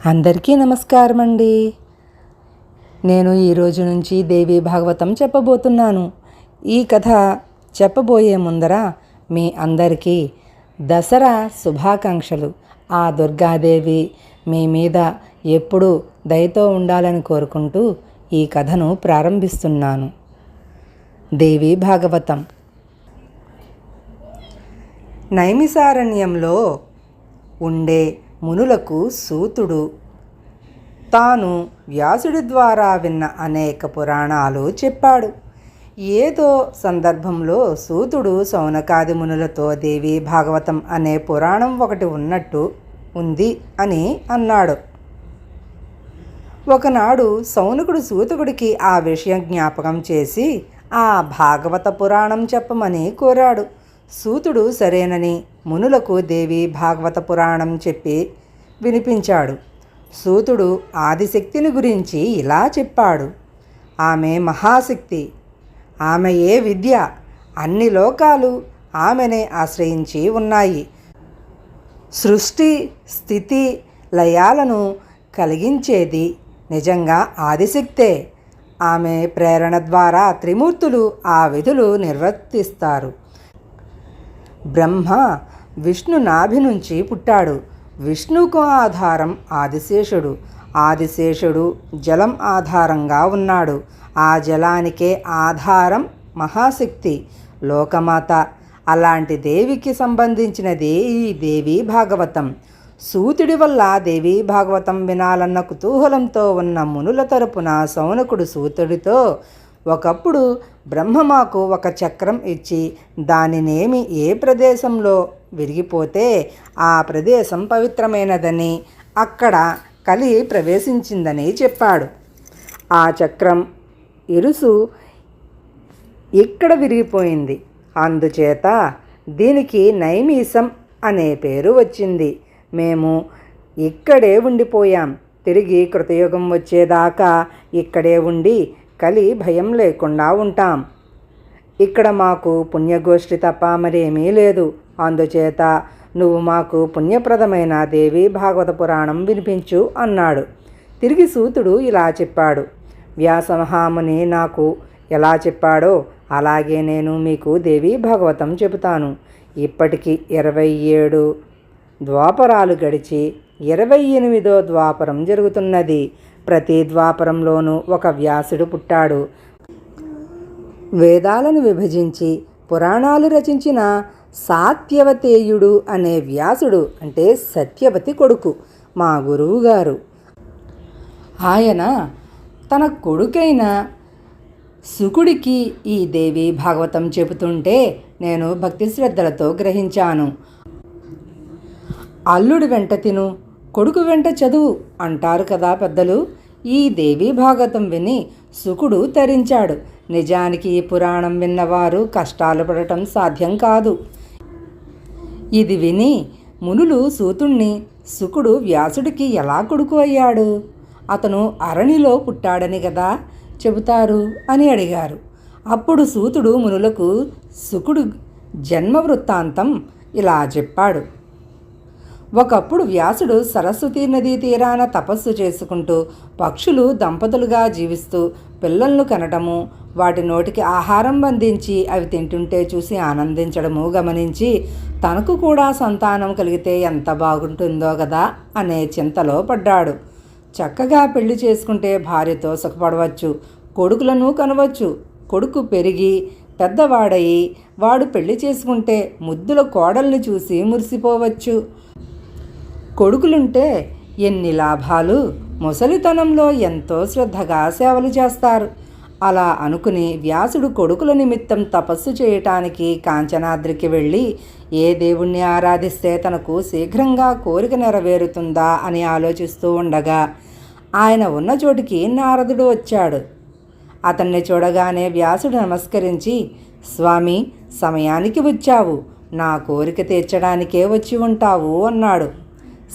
అందరికీ నమస్కారం అండి. నేను ఈరోజు నుంచి దేవీ భాగవతం చెప్పబోతున్నాను. ఈ కథ చెప్పబోయే ముందర మీ అందరికీ దసరా శుభాకాంక్షలు. ఆ దుర్గాదేవి మీ మీద ఎప్పుడూ దయతో ఉండాలని కోరుకుంటూ ఈ కథను ప్రారంభిస్తున్నాను. దేవీ భాగవతం. నైమిసారణ్యంలో ఉండే మునులకు సూతుడు తాను వ్యాసుడి ద్వారా విన్న అనేక పురాణాలు చెప్పాడు. ఏదో సందర్భంలో సూతుడు శౌనకాది మునులతో దేవీ భాగవతం అనే పురాణం ఒకటి ఉన్నట్టు ఉంది అని అన్నాడు. ఒకనాడు శౌనకుడు సూతుడికి ఆ విషయం జ్ఞాపకం చేసి ఆ భాగవత పురాణం చెప్పమని కోరాడు. సూతుడు సరేనని మునులకు దేవి భాగవత పురాణం చెప్పి వినిపించాడు. సూతుడు ఆదిశక్తిని గురించి ఇలా చెప్పాడు. ఆమె మహాశక్తి, ఆమెయే విద్య, అన్ని లోకాలు ఆమెనే ఆశ్రయించి ఉన్నాయి. సృష్టి స్థితి లయాలను కలిగించేది నిజంగా ఆదిశక్తే. ఆమె ప్రేరణ ద్వారా త్రిమూర్తులు ఆ విధులు నిర్వర్తిస్తారు. బ్రహ్మ విష్ణు నాభి నుంచి పుట్టాడు. విష్ణువుకు ఆధారం ఆదిశేషుడు. ఆదిశేషుడు జలం ఆధారంగా ఉన్నాడు. ఆ జలానికే ఆధారం మహాశక్తి, లోకమాత. అలాంటి దేవికి సంబంధించినదే ఈ దేవీ భాగవతం. సూతుడి వల్ల దేవీ భాగవతం వినాలన్న కుతూహలంతో ఉన్న మునుల తరపున శౌనకుడు సూతుడితో, ఒకప్పుడు బ్రహ్మ మాకు ఒక చక్రం ఇచ్చి దానినేమి ఏ ప్రదేశంలో విరిగిపోతే ఆ ప్రదేశం పవిత్రమైనదని, అక్కడ కలి ప్రవేశించిందని చెప్పాడు. ఆ చక్రం ఇరుసు ఇక్కడ విరిగిపోయింది. అందుచేత దీనికి నైమిసం అనే పేరు వచ్చింది. మేము ఇక్కడే ఉండిపోయాం. తిరిగి కృతయుగం వచ్చేదాకా ఇక్కడే ఉండి కలి భయం లేకుండా ఉంటాం. ఇక్కడ మాకు పుణ్యగోష్ఠి తప్ప మరేమీ లేదు. అందుచేత నువ్వు మాకు పుణ్యప్రదమైన దేవీ భాగవత పురాణం వినిపించు అన్నాడు. తిరిగి సూతుడు ఇలా చెప్పాడు. వ్యాసమహాముని నాకు ఎలా చెప్పాడో అలాగే నేను మీకు దేవీ భాగవతం చెబుతాను. ఇప్పటికి 27 ద్వాపరాలు గడిచి 28వ ద్వాపరం జరుగుతున్నది. ప్రతి ద్వాపరంలోనూ ఒక వ్యాసుడు పుట్టాడు. వేదాలను విభజించి పురాణాలు రచించిన సాత్యవతేయుడు అనే వ్యాసుడు అంటే సత్యవతి కొడుకు మా గురువుగారు. ఆయన తన కొడుకైన శుకుడికి ఈ దేవీ భాగవతం చెబుతుంటే నేను భక్తి శ్రద్ధలతో గ్రహించాను. అల్లుడి వెంట తిను, కొడుకు వెంట చదువు అంటారు కదా పెద్దలు. ఈ దేవీ భాగవతం విని శుకుడు తరించాడు. నిజానికి ఈ పురాణం విన్నవారు కష్టాలు పడటం సాధ్యం కాదు. ఇది విని మునులు సూతుణ్ణి, శుకుడు వ్యాసుడికి ఎలా కొడుకు అయ్యాడు? అతను అరణిలో పుట్టాడని కదా చెబుతారు అని అడిగారు. అప్పుడు సూతుడు మునులకు శుకుడు జన్మ వృత్తాంతం ఇలా చెప్పాడు. ఒకప్పుడు వ్యాసుడు సరస్వతీ నదీ తీరాన తపస్సు చేసుకుంటూ పక్షులు దంపతులుగా జీవిస్తూ పిల్లలను కనటము, వాటి నోటికి ఆహారం అందించి అవి తింటుంటే చూసి ఆనందించడము గమనించి తనకు కూడా సంతానం కలిగితే ఎంత బాగుంటుందో కదా అనే చింతలో పడ్డాడు. చక్కగా పెళ్లి చేసుకుంటే భార్యతో సుఖపడవచ్చు, కొడుకులను కనవచ్చు. కొడుకు పెరిగి పెద్దవాడయి వాడు పెళ్లి చేసుకుంటే ముద్దుల కోడల్ని చూసి మురిసిపోవచ్చు. కొడుకులుంటే ఎన్ని లాభాలు! ముసలితనంలో ఎంతో శ్రద్ధగా సేవలు చేస్తారు. అలా అనుకుని వ్యాసుడు కొడుకుల నిమిత్తం తపస్సు చేయటానికి కాంచనాద్రికి వెళ్ళి ఏ దేవుణ్ణి ఆరాధిస్తే తనకు శీఘ్రంగా కోరిక నెరవేరుతుందా అని ఆలోచిస్తూ ఉండగా ఆయన ఉన్న చోటికి నారదుడు వచ్చాడు. అతన్ని చూడగానే వ్యాసుడు నమస్కరించి, స్వామి, సమయానికి వచ్చావు. నా కోరిక తీర్చడానికే వచ్చి ఉంటావు అన్నాడు.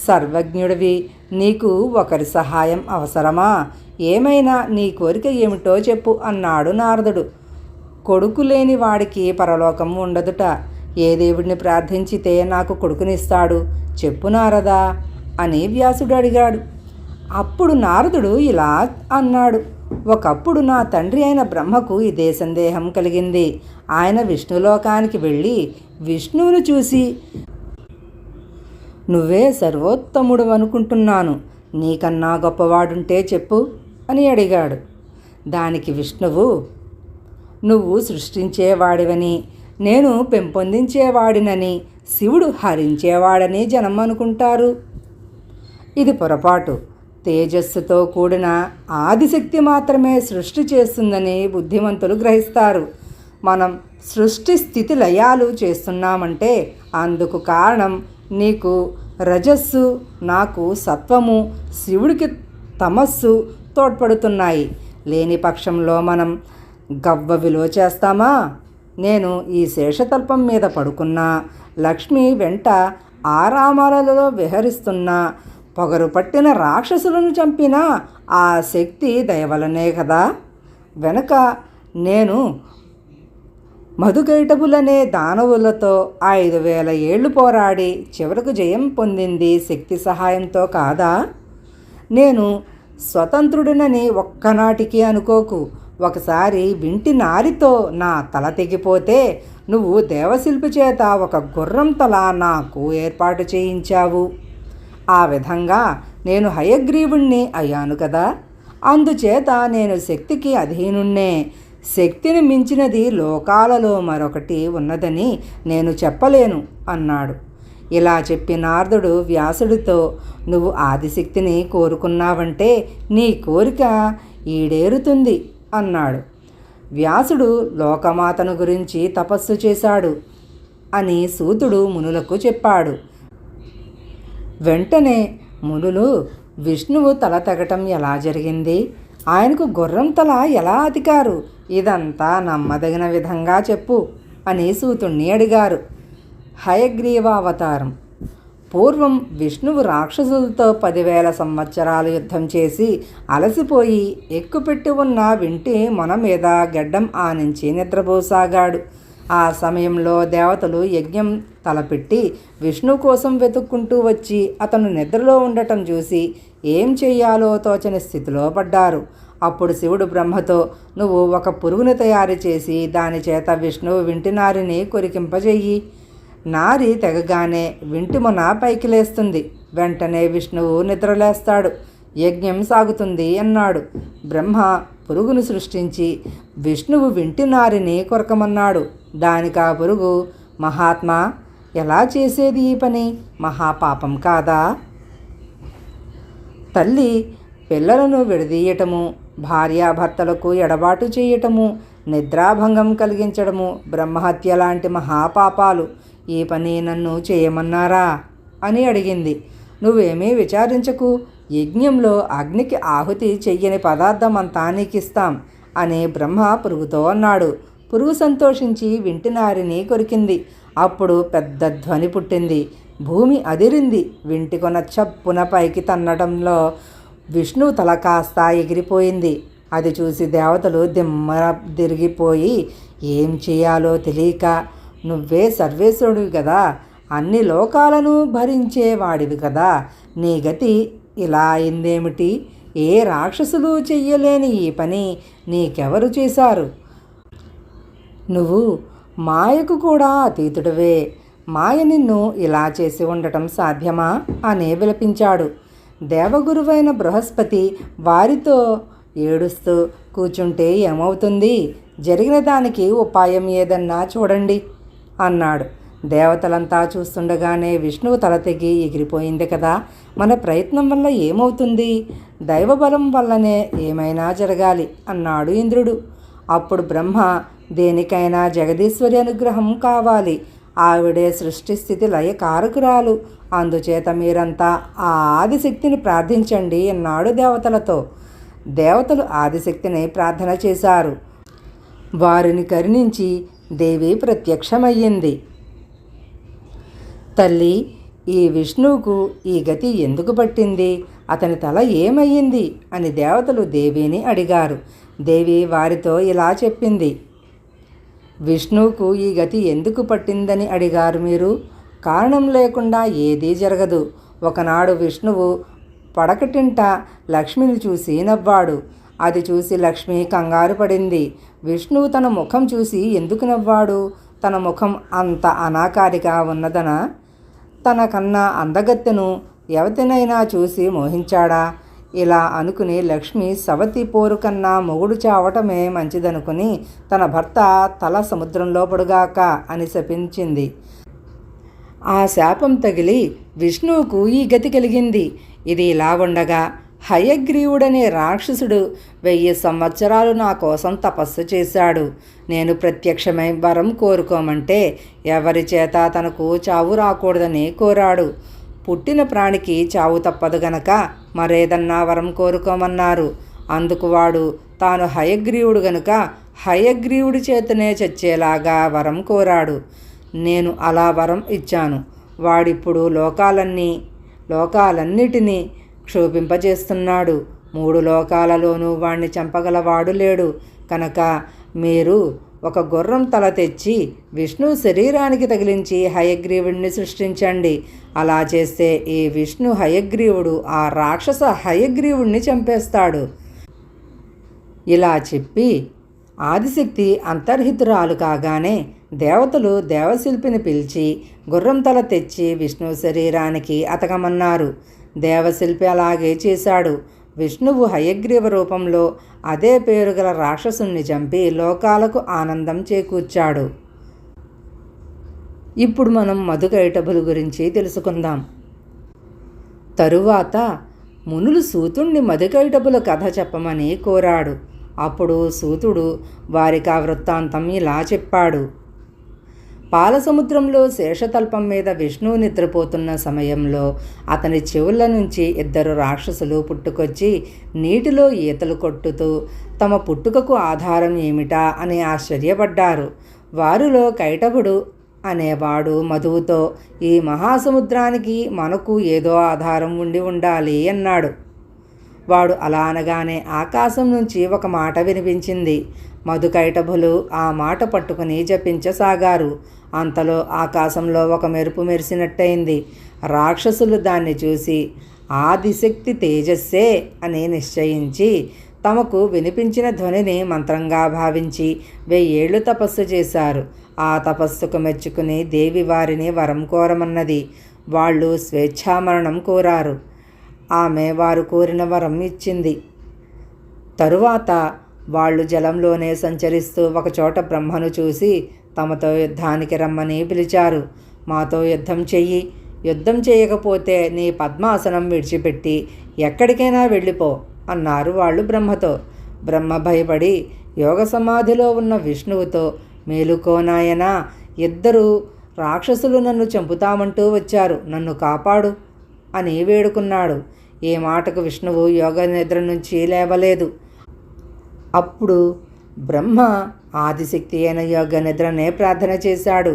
సర్వజ్ఞుడివి, నీకు ఒకరి సహాయం అవసరమా? ఏమైనా నీ కోరిక ఏమిటో చెప్పు అన్నాడు నారదుడు. కొడుకు లేని వాడికి పరలోకం ఉండదుట. ఏ దేవుడిని ప్రార్థించితే నాకు కొడుకునిస్తాడు చెప్పు నారదా అని వ్యాసుడు అడిగాడు. అప్పుడు నారదుడు ఇలా అన్నాడు. ఒకప్పుడు నా తండ్రి అయిన బ్రహ్మకు ఇదే సందేహం కలిగింది. ఆయన విష్ణులోకానికి వెళ్ళి విష్ణువును చూసి, నువ్వే సర్వోత్తముడు అనుకుంటున్నాను, నీకన్నా గొప్పవాడుంటే చెప్పు అని అడిగాడు. దానికి విష్ణువు, నువ్వు సృష్టించేవాడివని, నేను పెంపొందించేవాడినని, శివుడు హరించేవాడని జనం అనుకుంటారు. ఇది పొరపాటు. తేజస్సుతో కూడిన ఆదిశక్తి మాత్రమే సృష్టి చేస్తుందని బుద్ధిమంతులు గ్రహిస్తారు. మనం సృష్టి స్థితి లయాలు చేస్తున్నామంటే అందుకు కారణం నీకు రజస్సు, నాకు సత్వము, శివుడికి తమస్సు తోడ్పడుతున్నాయి. లేని పక్షంలో మనం గవ్వ విలువ చేస్తామా? నేను ఈ శేషతల్పం మీద పడుకున్నా, లక్ష్మి వెంట ఆరామాలలో విహరిస్తున్నా, పొగరు పట్టిన రాక్షసులను చంపినా ఆ శక్తి దయవలనే కదా. వెనక నేను మధుకైటబులనే దానవులతో 5000 ఏళ్ళు పోరాడి చివరకు జయం పొందింది శక్తి సహాయంతో కాదా? నేను స్వతంత్రుడినని ఒక్కనాటికి అనుకోకు. ఒకసారి వింటి నారితో నా తల తెగిపోతే నువ్వు దేవశిల్పి చేత ఒక గుర్రం తల నాకు ఏర్పాటు చేయించావు. ఆ విధంగా నేను హయగ్రీవుణ్ణి అయ్యాను కదా. అందుచేత నేను శక్తికి అధీనుణ్ణే. శక్తిని మించినది లోకాలలో మరొకటి ఉన్నదని నేను చెప్పలేను అన్నాడు. ఇలా చెప్పి నారదుడు వ్యాసుడితో, నువ్వు ఆదిశక్తిని కోరుకున్నావంటే నీ కోరిక ఈడేరుతుంది అన్నాడు. వ్యాసుడు లోకమాతను గురించి తపస్సు చేశాడు అని సూతుడు మునులకు చెప్పాడు. వెంటనే మునులు, విష్ణువు తల తెగటం ఎలా జరిగింది, ఆయనకు గుర్రం తల ఎలా అతికారు, ఇదంతా నమ్మదగిన విధంగా చెప్పు అని సూతుణ్ణి అడిగారు. హయగ్రీవావతారం. పూర్వం విష్ణువు రాక్షసులతో 10,000 సంవత్సరాలు యుద్ధం చేసి అలసిపోయి ఎక్కుపెట్టి ఉన్న వింటి మొన మీద గడ్డం ఆనించి నిద్రపోసాగాడు. ఆ సమయంలో దేవతలు యజ్ఞం తలపెట్టి విష్ణు కోసం వెతుక్కుంటూ వచ్చి అతను నిద్రలో ఉండటం చూసి ఏం చెయ్యాలో తోచని స్థితిలో పడ్డారు. అప్పుడు శివుడు బ్రహ్మతో, నువ్వు ఒక పురుగును తయారు చేసి దాని చేత విష్ణువు వింటి నారిని కొరికింపజెయ్యి. నారి తెగగానే వింటి మొన పైకి లేస్తుంది. వెంటనే విష్ణువు నిద్రలేస్తాడు, యజ్ఞం సాగుతుంది అన్నాడు. బ్రహ్మ పురుగును సృష్టించి విష్ణువు వింటి నారిని కొరకమన్నాడు. దానికి ఆ పురుగు, మహాత్మా, ఎలా చేసేది ఈ పని, మహాపాపం కాదా? తల్లి పిల్లలను విడదీయటము, భార్యాభర్తలకు ఎడబాటు చేయటము, నిద్రాభంగం కలిగించడము, బ్రహ్మహత్య లాంటి మహాపాపాలు. ఈ పని నన్ను చేయమన్నారా అని అడిగింది. నువ్వేమీ విచారించకు, యజ్ఞంలో అగ్నికి ఆహుతి చెయ్యని పదార్థం అంతా నీకిస్తాం అని బ్రహ్మ పురుగుతో అన్నాడు. పురుగు సంతోషించి వింటి నారిని కొరికింది. అప్పుడు పెద్ద ధ్వని పుట్టింది. భూమి అదిరింది. వింటి కొన చప్పున పైకి తన్నడంలో విష్ణువు తల కాస్త ఎగిరిపోయింది. అది చూసి దేవతలు దిమ్మ తిరిగిపోయి ఏం చేయాలో తెలియక, నువ్వే సర్వేశ్వరుడివి కదా, అన్ని లోకాలను భరించేవాడివి కదా, నీ గతి ఇలా అయిందేమిటి? ఏ రాక్షసులు చెయ్యలేని ఈ పని నీకెవరు చేశారు? నువ్వు మాయకు కూడా అతీతుడివే. మాయ నిన్ను ఇలా చేసి ఉండటం సాధ్యమా అని విలపించాడు. దేవగురువైన బృహస్పతి వారితో ఏడుస్తూ కూర్చుంటే ఏమవుతుంది? జరిగిన దానికి ఉపాయం ఏదన్నా చూడండి అన్నాడు. దేవతలంతా చూస్తుండగానే విష్ణువు తల తెగి ఎగిరిపోయింది కదా, మన ప్రయత్నం వల్ల ఏమవుతుంది? దైవబలం వల్లనే ఏమైనా జరగాలి అన్నాడు ఇంద్రుడు. అప్పుడు బ్రహ్మ, దేనికైనా జగదీశ్వరి అనుగ్రహం కావాలి. ఆవిడే సృష్టి స్థితి లయ కారకురాలు. అందుచేత మీరంతా ఆ ఆదిశక్తిని ప్రార్థించండి అన్నాడు దేవతలతో. దేవతలు ఆదిశక్తిని ప్రార్థన చేశారు. వారిని కరుణించి దేవి ప్రత్యక్షమయ్యింది. తల్లి, ఈ విష్ణువుకు ఈ గతి ఎందుకు పట్టింది? అతని తల ఏమయ్యింది అని దేవతలు దేవిని అడిగారు. దేవి వారితో ఇలా చెప్పింది. విష్ణువుకు ఈ గతి ఎందుకు పట్టిందని అడిగారు మీరు? కారణం లేకుండా ఏదీ జరగదు. ఒకనాడు విష్ణువు పడకటింట లక్ష్మిని చూసి నవ్వాడు. అది చూసి లక్ష్మి కంగారు పడింది. విష్ణువు తన ముఖం చూసి ఎందుకు నవ్వాడు? తన ముఖం అంత అనాకారిగా ఉన్నదనా? తనకన్నా అందగత్తెను ఎవతినైనా చూసి మోహించాడా? ఇలా అనుకుని లక్ష్మి సవతి పోరు కన్నా మొగుడు చావటమే మంచిదనుకుని తన భర్త తల సముద్రంలో పడుగాక అని శపించింది. ఆ శాపం తగిలి విష్ణువుకు ఈ గతి కలిగింది. ఇది ఇలా ఉండగా హయగ్రీవుడనే రాక్షసుడు 1000 సంవత్సరాలు నా కోసం తపస్సు చేశాడు. నేను ప్రత్యక్షమై వరం కోరుకోమంటే ఎవరి చేత తనకు చావు రాకూడదని కోరాడు. పుట్టిన ప్రాణికి చావు తప్పదు గనక మరేదన్నా వరం కోరుకోమన్నారు. అందుకు వాడు తాను హయగ్రీవుడు గనుక హయగ్రీవుడి చేతనే చచ్చేలాగా వరం కోరాడు. నేను అలా వరం ఇచ్చాను. వాడిప్పుడు లోకాలన్నిటినీ క్షోభింపజేస్తున్నాడు. 3 లోకాలలోనూ వాణ్ణి చంపగలవాడు లేడు. కనుక మీరు ఒక గుర్రం తల తెచ్చి విష్ణు శరీరానికి తగిలించి హయగ్రీవుడిని సృష్టించండి. అలా చేస్తే ఈ విష్ణు హయగ్రీవుడు ఆ రాక్షస హయగ్రీవుడిని చంపేస్తాడు. ఇలా చెప్పి ఆదిశక్తి అంతర్హితురాలు కాగానే దేవతలు దేవశిల్పిని పిలిచి గుర్రం తల తెచ్చి విష్ణు శరీరానికి అతకమన్నారు. దేవశిల్పి అలాగే చేశాడు. విష్ణువు హయగ్రీవ రూపంలో అదే పేరు గల రాక్షసుని చంపి లోకాలకు ఆనందం చేకూర్చాడు. ఇప్పుడు మనం మధుకైటభుల గురించి తెలుసుకుందాం. తరువాత మునులు సూతుణ్ణి మధుకైటభుల కథ చెప్పమని కోరాడు. అప్పుడు సూతుడు వారికి ఆ వృత్తాంతం ఇలా చెప్పాడు. పాలసముద్రంలో శేషతల్పం మీద విష్ణువు నిద్రపోతున్న సమయంలో అతని చెవుల నుంచి 2 రాక్షసులు పుట్టుకొచ్చి నీటిలో ఈతలు కొట్టుతూ తమ పుట్టుకకు ఆధారం ఏమిటా అని ఆశ్చర్యపడ్డారు. వారిలో కైటభుడు అనేవాడు మధువుతో ఈ మహాసముద్రానికి మనకు ఏదో ఆధారం ఉండి ఉండాలి అన్నాడు. వాడు అలా అనగానే ఆకాశం నుంచి ఒక మాట వినిపించింది. మధుకైటభులు ఆ మాట పట్టుకుని జపించసాగారు. అంతలో ఆకాశంలో ఒక మెరుపు మెరిసినట్టయింది. రాక్షసులు దాన్ని చూసి ఆదిశక్తి తేజస్సే అని నిశ్చయించి తమకు వినిపించిన ధ్వనిని మంత్రంగా భావించి 1000 ఏళ్ళు తపస్సు చేశారు. ఆ తపస్సుకు మెచ్చుకుని దేవి వారిని వరం కోరమన్నది. వాళ్ళు స్వేచ్ఛామరణం కోరారు. ఆమె వారు కోరిన వరం ఇచ్చింది. తరువాత వాళ్ళు జలంలోనే సంచరిస్తూ ఒకచోట బ్రహ్మను చూసి తమతో యుద్ధానికి రమ్మని పిలిచారు. మాతో యుద్ధం చెయ్యి, యుద్ధం చేయకపోతే నీ పద్మాసనం విడిచిపెట్టి ఎక్కడికైనా వెళ్ళిపో అన్నారు వాళ్ళు బ్రహ్మతో. బ్రహ్మ భయపడి యోగ సమాధిలో ఉన్న విష్ణువుతో మేలుకోనాయనా, 2 రాక్షసులు నన్ను చంపుతామంటూ వచ్చారు, నన్ను కాపాడు అని వేడుకున్నాడు. ఈ మాటకు విష్ణువు యోగ నిద్ర నుంచి లేవలేదు. అప్పుడు బ్రహ్మ ఆదిశక్తి అయిన యోగ నిద్రనే ప్రార్థన చేశాడు.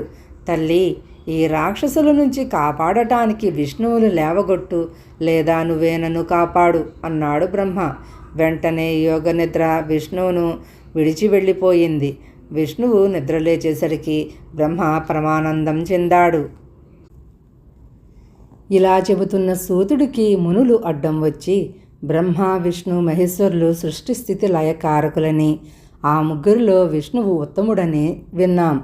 తల్లి, ఈ రాక్షసుల నుంచి కాపాడటానికి విష్ణువును లేవగొట్టు, లేదా నువ్వే నన్ను కాపాడు అన్నాడు బ్రహ్మ. వెంటనే యోగ నిద్ర విష్ణువును విడిచి వెళ్ళిపోయింది. విష్ణువు నిద్రలేచేసరికి బ్రహ్మ పరమానందం చెందాడు. ఇలా చెబుతున్న సూతుడికి మునులు అడ్డం వచ్చి బ్రహ్మ, విష్ణు, మహేశ్వరులు సృష్టి స్థితి లయకారకులని, ఆ ముగ్గురిలో విష్ణువు ఉత్తముడని విన్నాం.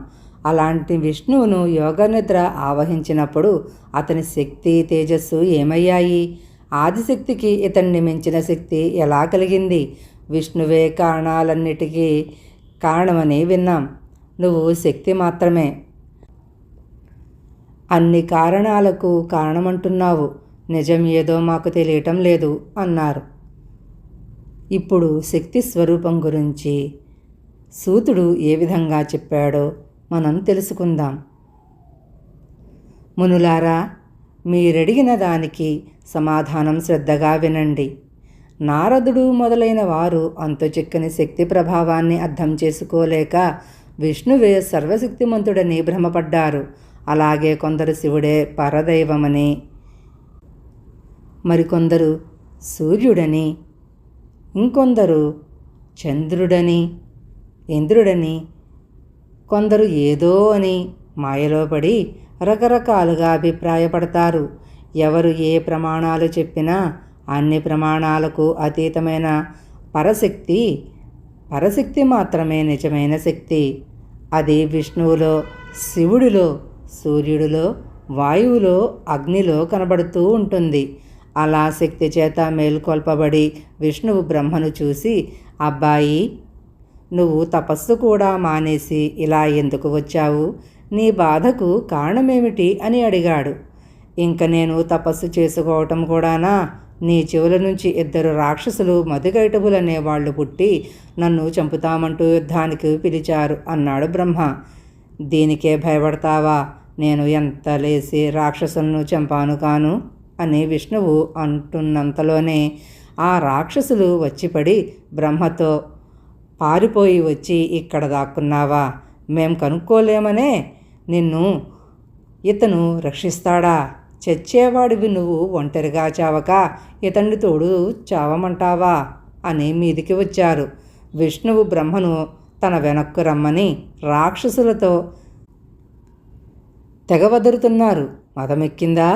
అలాంటి విష్ణువును యోగనిద్ర ఆవహించినప్పుడు అతని శక్తి, తేజస్సు ఏమయ్యాయి? ఆదిశక్తికి ఇతన్ని మించిన శక్తి ఎలా కలిగింది? విష్ణువే కారణాలన్నిటికీ కారణమని విన్నాం. నువ్వు శక్తి మాత్రమే, అన్ని కారణాలకు కారణమంటున్నావు. నిజం ఏదో మాకు తెలియటం లేదు అన్నారు. ఇప్పుడు శక్తి స్వరూపం గురించి సూతుడు ఏ విధంగా చెప్పాడో మనం తెలుసుకుందాం. మునులారా, మీరడిగిన దానికి సమాధానం శ్రద్ధగా వినండి. నారదుడు మొదలైన వారు అంతుచిక్కని శక్తి ప్రభావాన్ని అర్థం చేసుకోలేక విష్ణువే సర్వశక్తిమంతుడని భ్రమపడ్డారు. అలాగే కొందరు శివుడే పరదైవమని, మరికొందరు సూర్యుడని, ఇంకొందరు చంద్రుడని, ఇంద్రుడని, కొందరు ఏదో అని మాయలో పడి రకరకాలుగా అభిప్రాయపడతారు. ఎవరు ఏ ప్రమాణాలు చెప్పినా అన్ని ప్రమాణాలకు అతీతమైన పరశక్తి మాత్రమే నిజమైన శక్తి. అది విష్ణువులో, శివుడిలో, సూర్యుడిలో, వాయువులో, అగ్నిలో కనబడుతూ ఉంటుంది. అలా శక్తి చేత మేల్కొల్పబడి విష్ణువు బ్రహ్మను చూసి, అబ్బాయి, నువ్వు తపస్సు కూడా మానేసి ఇలా ఎందుకు వచ్చావు? నీ బాధకు కారణమేమిటి అని అడిగాడు. ఇంక నేను తపస్సు చేసుకోవటం కూడానా? నీ చెవుల నుంచి 2 రాక్షసులు మధుకైటబులనే వాళ్ళు పుట్టి నన్ను చంపుతామంటూ యుద్ధానికి పిలిచారు అన్నాడు బ్రహ్మ. దీనికే భయపడతావా? నేను ఎంత లేసి రాక్షసులను చంపాను కాను అని విష్ణువు అంటున్నంతలోనే ఆ రాక్షసులు వచ్చిపడి బ్రహ్మతో, పారిపోయి వచ్చి ఇక్కడ దాక్కున్నావా? మేం కనుక్కోలేమనే నిన్ను ఇతను రక్షిస్తాడా? చచ్చేవాడివి నువ్వు ఒంటరిగా చావక ఇతన్ని తోడు చావమంటావా అని మీదికి వచ్చారు. విష్ణువు బ్రహ్మను తన వెనక్కు రమ్మని రాక్షసులతో తెగవదురుతున్నారు. మదమెక్కిందా?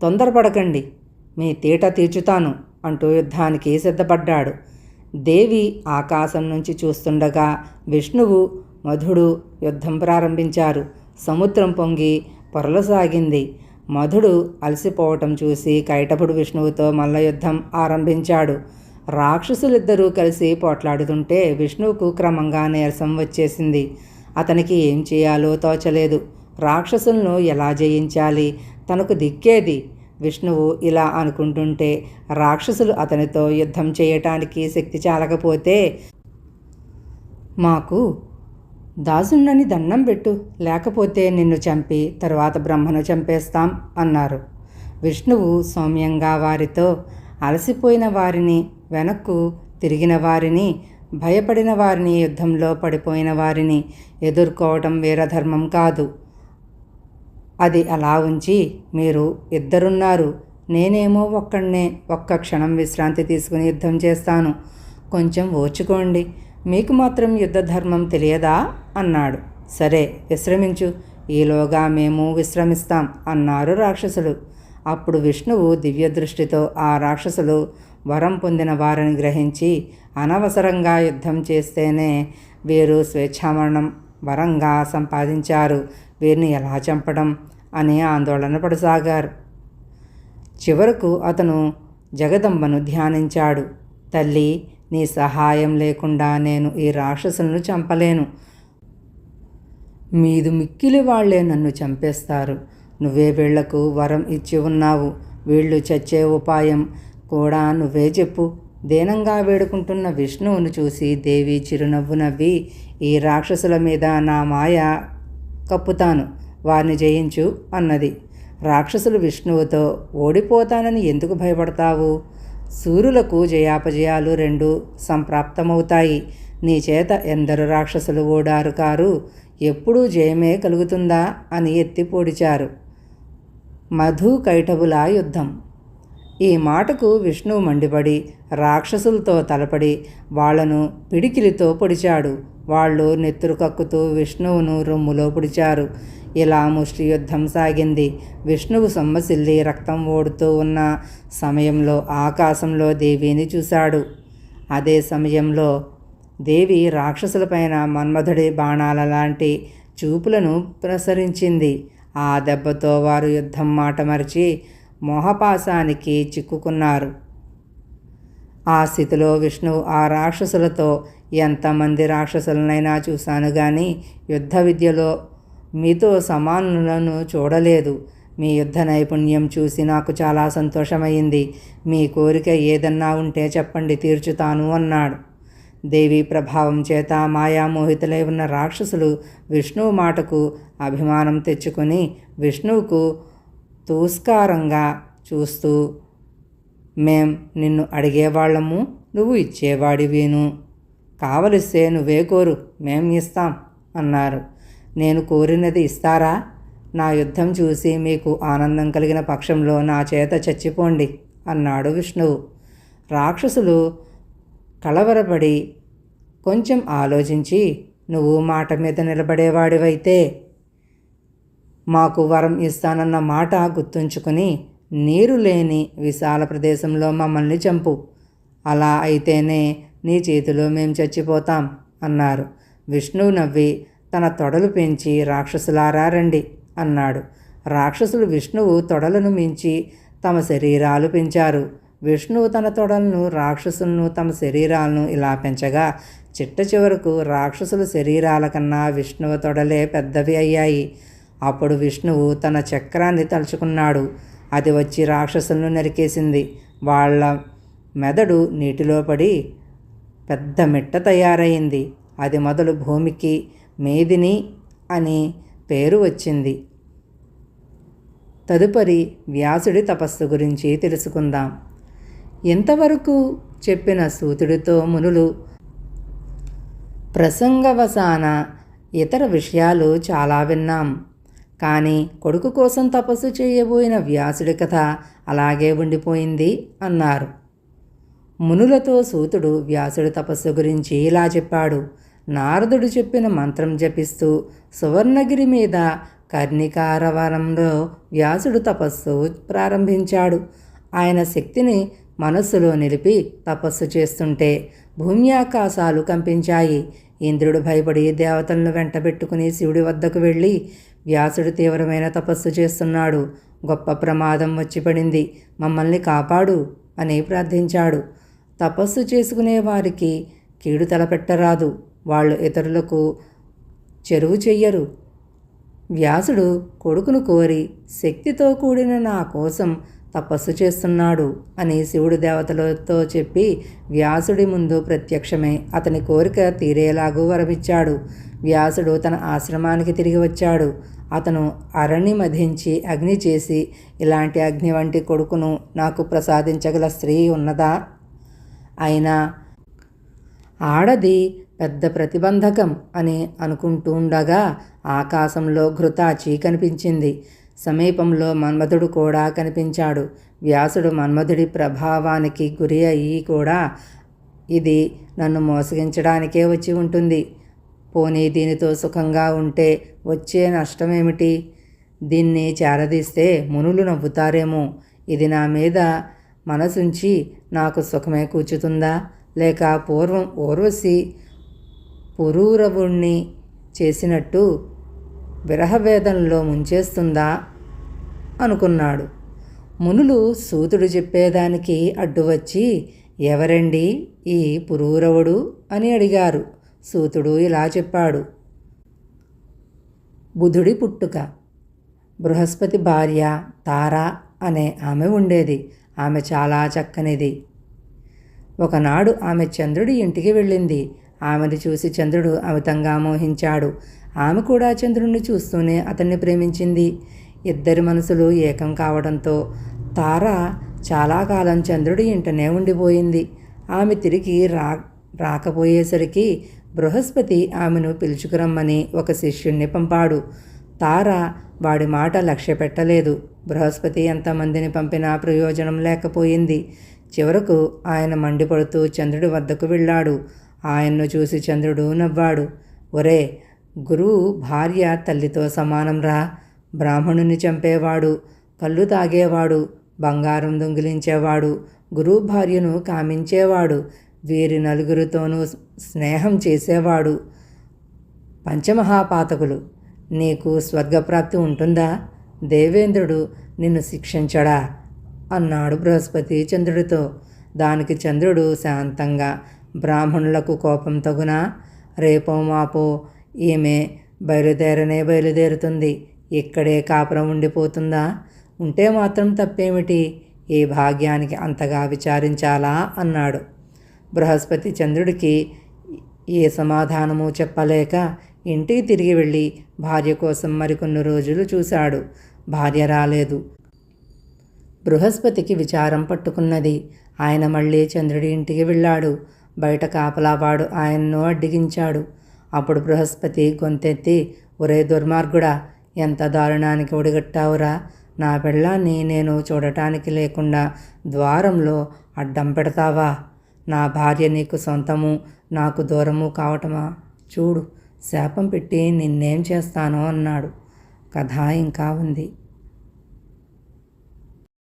తొందరపడకండి, మీ తీట తీర్చుతాను అంటూ యుద్ధానికి సిద్ధపడ్డాడు. దేవి ఆకాశం నుంచి చూస్తుండగా విష్ణువు, మధుడు యుద్ధం ప్రారంభించారు. సముద్రం పొంగి పొరలసాగింది. మధుడు అలసిపోవటం చూసి కైటపుడు విష్ణువుతో మల్ల యుద్ధం ఆరంభించాడు. రాక్షసులిద్దరూ కలిసి పోట్లాడుతుంటే విష్ణువుకు క్రమంగా నీరసం వచ్చేసింది. అతనికి ఏం చేయాలో తోచలేదు. రాక్షసులను ఎలా జయించాలి? తనకు దిక్కేది? విష్ణువు ఇలా అనుకుంటుంటే రాక్షసులు అతనితో యుద్ధం చేయటానికి శక్తి చాలకపోతే, మాకు దాసుండని దండం పెట్టు, లేకపోతే నిన్ను చంపి తరువాత బ్రహ్మను చంపేస్తాం అన్నారు. విష్ణువు సౌమ్యంగా వారితో, అలసిపోయిన వారిని, వెనక్కు తిరిగిన వారిని, భయపడిన వారిని, యుద్ధంలో పడిపోయిన వారిని ఎదుర్కోవటం వీరధర్మం కాదు. అది అలా ఉంచి, మీరు 2 నేనేమో ఒక్కడే, ఒక్క క్షణం విశ్రాంతి తీసుకుని యుద్ధం చేస్తాను, కొంచెం ఓర్చుకోండి, మీకు మాత్రం యుద్ధ ధర్మం తెలియదా అన్నాడు. సరే, విశ్రమించు, ఈలోగా మేము విశ్రమిస్తాం అన్నారు రాక్షసులు. అప్పుడు విష్ణువు దివ్య దృష్టితో ఆ రాక్షసులు వరం పొందిన వారిని గ్రహించి, అనవసరంగా యుద్ధం చేస్తేనే వీరు స్వేచ్ఛామరణం వరంగా సంపాదించారు, వీరిని ఎలా చంపడం అని ఆందోళన పడసాగారు. చివరకు అతను జగదంబను ధ్యానించాడు. తల్లి, నీ సహాయం లేకుండా నేను ఈ రాక్షసులను చంపలేను. మీదు మిక్కిలి వాళ్లే నన్ను చంపేస్తారు. నువ్వే వీళ్లకు వరం ఇచ్చి ఉన్నావు. వీళ్ళు చచ్చే ఉపాయం కూడా నువ్వే చెప్పు. దీనంగా వేడుకుంటున్న విష్ణువును చూసి దేవి చిరునవ్వు నవ్వి, ఈ రాక్షసుల మీద నా మాయ కప్పుతాను, వారిని జయించు అన్నది. రాక్షసులు విష్ణువుతో, ఓడిపోతానని ఎందుకు భయపడతావు? సూర్యులకు జయాపజయాలు 2 సంప్రాప్తమవుతాయి. నీ చేత ఎందరు రాక్షసులు ఓడారు కారు, ఎప్పుడూ జయమే కలుగుతుందా అని ఎత్తి పొడిచారు. మధు కైటబుల యుద్ధం. ఈ మాటకు విష్ణువు మండిపడి రాక్షసులతో తలపడి వాళ్లను పిడికిలితో పొడిచాడు. వాళ్ళు నెత్తురు కక్కుతూ విష్ణువును రొమ్ములో పొడిచారు. ఇలా ముష్టి యుద్ధం సాగింది. విష్ణువు సొమ్మసిల్లి రక్తం ఓడుతూ ఉన్న సమయంలో ఆకాశంలో దేవిని చూశాడు. అదే సమయంలో దేవి రాక్షసులపైన మన్మధుడి బాణాల లాంటి చూపులను ప్రసరించింది. ఆ దెబ్బతో వారు యుద్ధం మాట మరిచి మోహపాశానికి చిక్కుకున్నారు. ఆ స్థితిలో విష్ణువు ఆ రాక్షసులతో, ఎంతమంది రాక్షసులనైనా చూశాను కానీ యుద్ధ విద్యలో మీతో సమానులను చూడలేదు. మీ యుద్ధ నైపుణ్యం చూసి నాకు చాలా సంతోషమైంది. మీ కోరిక ఏదన్నా ఉంటే చెప్పండి, తీర్చుతాను అన్నాడు. దేవి ప్రభావం చేత మాయామోహితులై ఉన్న రాక్షసులు విష్ణువు మాటకు అభిమానం తెచ్చుకొని విష్ణువుకు తూస్కారంగా చూస్తూ, మేం నిన్ను అడిగేవాళ్ళము, నువ్వు ఇచ్చేవాడివేను, కావలిస్తే నువ్వే కోరు, మేం ఇస్తాం అన్నారు. నేను కోరినది ఇస్తారా? నా యుద్ధం చూసి మీకు ఆనందం కలిగిన పక్షంలో నా చేత చచ్చిపోండి అన్నాడు విష్ణువు. రాక్షసులు కలవరపడి కొంచెం ఆలోచించి, నువ్వు మాట మీద నిలబడేవాడివైతే మాకు వరం ఇస్తానన్న మాట గుర్తుంచుకుని నీరు లేని విశాల ప్రదేశంలో మమ్మల్ని చంపు. అలా అయితేనే నీ చేతిలో మేం చచ్చిపోతాం అన్నారు. విష్ణువు నవ్వి తన తొడలు పెంచి రాక్షసులారా రండి అన్నాడు. రాక్షసులు విష్ణువు తొడలను మించి తమ శరీరాలు పెంచారు. విష్ణువు తన తొడలను, రాక్షసులను తమ శరీరాలను ఇలా పెంచగా చిట్ట చివరకు రాక్షసుల శరీరాల కన్నా విష్ణువు తొడలే పెద్దవి అయ్యాయి. అప్పుడు విష్ణువు తన చక్రాన్ని తలుచుకున్నాడు. అది వచ్చి రాక్షసులను నరికేసింది. వాళ్ళ మెదడు నీటిలో పడి పెద్ద మిట్ట తయారైంది. అది మొదలు భూమికి మేదిని అని పేరు వచ్చింది. తదుపరి వ్యాసుడి తపస్సు గురించి తెలుసుకుందాం. ఇంతవరకు చెప్పిన సూతుడితో మునులు ప్రసంగవసాన ఇతర విషయాలు చాలా విన్నాం. కానీ కొడుకు కోసం తపస్సు చేయబోయిన వ్యాసుడి కథ అలాగే ఉండిపోయింది అన్నారు. మునులతో సూతుడు వ్యాసుడి తపస్సు గురించి ఇలా చెప్పాడు. నారదుడు చెప్పిన మంత్రం జపిస్తూ సువర్ణగిరి మీద కర్ణికారవనంలో వ్యాసుడు తపస్సు ప్రారంభించాడు. ఆయన శక్తిని మనస్సులో నిలిపి తపస్సు చేస్తుంటే భూమ్యాకాశాలు కంపించాయి. ఇంద్రుడు భయపడి దేవతలను వెంటబెట్టుకుని శివుడి వద్దకు వెళ్ళి, వ్యాసుడు తీవ్రమైన తపస్సు చేస్తున్నాడు, గొప్ప ప్రమాదం వచ్చి పడింది, మమ్మల్ని కాపాడు అని ప్రార్థించాడు. తపస్సు చేసుకునే వారికి కీడు తలపెట్టరాదు, వాళ్ళు ఇతరులకు చెరువు చెయ్యరు. వ్యాసుడు కొడుకును కోరి శక్తితో కూడిన నా కోసం తపస్సు చేస్తున్నాడు అని శివుడు దేవతలతో చెప్పి వ్యాసుడి ముందు ప్రత్యక్షమై అతని కోరిక తీరేలాగూ వరమిచ్చాడు. వ్యాసుడు తన ఆశ్రమానికి తిరిగి వచ్చాడు. అతను అరణి మధించి అగ్ని చేసి, ఇలాంటి అగ్ని వంటి కొడుకును నాకు ప్రసాదించగల స్త్రీ ఉన్నదా? అయినా ఆడది పెద్ద ప్రతిబంధకం అని అనుకుంటుండగా ఆకాశంలో ఘృతాచి కనిపించింది. సమీపంలో మన్మధుడు కూడా కనిపించాడు. వ్యాసుడు మన్మధుడి ప్రభావానికి గురి అయ్యి కూడా, ఇది నన్ను మోసగించడానికే వచ్చి ఉంటుంది, పోనీ దీనితో సుఖంగా ఉంటే వచ్చే నష్టమేమిటి? దీన్ని చేరదీస్తే మునులు నవ్వుతారేమో, ఇది నా మీద మనసుంచి నాకు సుఖమే కూర్చుతుందా, లేక పూర్వం ఊర్వశి పురూరవుణ్ణి చేసినట్టు విరహవేదనలో ముంచేస్తుందా అనుకున్నాడు. మునులు సూతుడు చెప్పేదానికి అడ్డు వచ్చి, ఎవరండి ఈ పురూరవుడు అని అడిగారు. సూతుడు ఇలా చెప్పాడు. బుధుడి పుట్టుక. బృహస్పతి భార్య తార అనే ఆమె ఉండేది. ఆమె చాలా చక్కనిది. ఒకనాడు ఆమె చంద్రుడి ఇంటికి వెళ్ళింది. ఆమెను చూసి చంద్రుడు అమితంగా మోహించాడు. ఆమె కూడా చంద్రుడిని చూస్తూనే అతన్ని ప్రేమించింది. ఇద్దరి మనసులు ఏకం కావడంతో తార చాలా కాలం చంద్రుడి ఇంటనే ఉండిపోయింది. ఆమె తిరిగి రాకపోయేసరికి బృహస్పతి ఆమెను పిలుచుకురమ్మని ఒక శిష్యుణ్ణి పంపాడు. తార వాడి మాట లక్ష్య పెట్టలేదు. బృహస్పతి ఎంతమందిని పంపినా ప్రయోజనం లేకపోయింది. చివరకు ఆయన మండిపడుతూ చంద్రుడి వద్దకు వెళ్ళాడు. ఆయన్ను చూసి చంద్రుడు నవ్వాడు. ఒరే, గురువు భార్య తల్లితో సమానం రా. బ్రాహ్మణుని చంపేవాడు, కళ్ళు తాగేవాడు, బంగారం దొంగిలించేవాడు, గురువు భార్యను కామించేవాడు, వీరి నలుగురితోనూ స్నేహం చేసేవాడు పంచమహాపాతకులు. నీకు స్వర్గప్రాప్తి ఉంటుందా? దేవేంద్రుడు నిన్ను శిక్షించడా అన్నాడు బృహస్పతి చంద్రుడితో. దానికి చంద్రుడు శాంతంగా, బ్రాహ్మణులకు కోపం తగునా? రేపో మాపో ఈమె బయలుదేరుతుంది. ఇక్కడే కాపురం ఉండిపోతుందా? ఉంటే మాత్రం తప్పేమిటి? ఈ భాగ్యానికి అంతగా విచారించాలా అన్నాడు. బృహస్పతి చంద్రుడికి ఏ సమాధానము చెప్పలేక ఇంటికి తిరిగి వెళ్ళి భార్య కోసం మరికొన్ని రోజులు చూశాడు. భార్య రాలేదు. బృహస్పతికి విచారం పట్టుకున్నది. ఆయన మళ్ళీ చంద్రుడి ఇంటికి వెళ్ళాడు. బయట కాపలావాడు ఆయన్ను అడ్డగించాడు. అప్పుడు బృహస్పతి గొంతెత్తి, ఒరే దుర్మార్గుడా, ఎంత దారుణానికి ఒడిగట్టావురా? నా పెళ్ళాన్ని నేను చూడటానికి లేకుండా ద్వారంలో అడ్డం పెడతావా? నా భార్య నీకు సొంతము, నాకు దూరము కావటమా? చూడు, శాపం పెట్టి నిన్నేం చేస్తానో అన్నాడు. కథ ఇంకా ఉంది.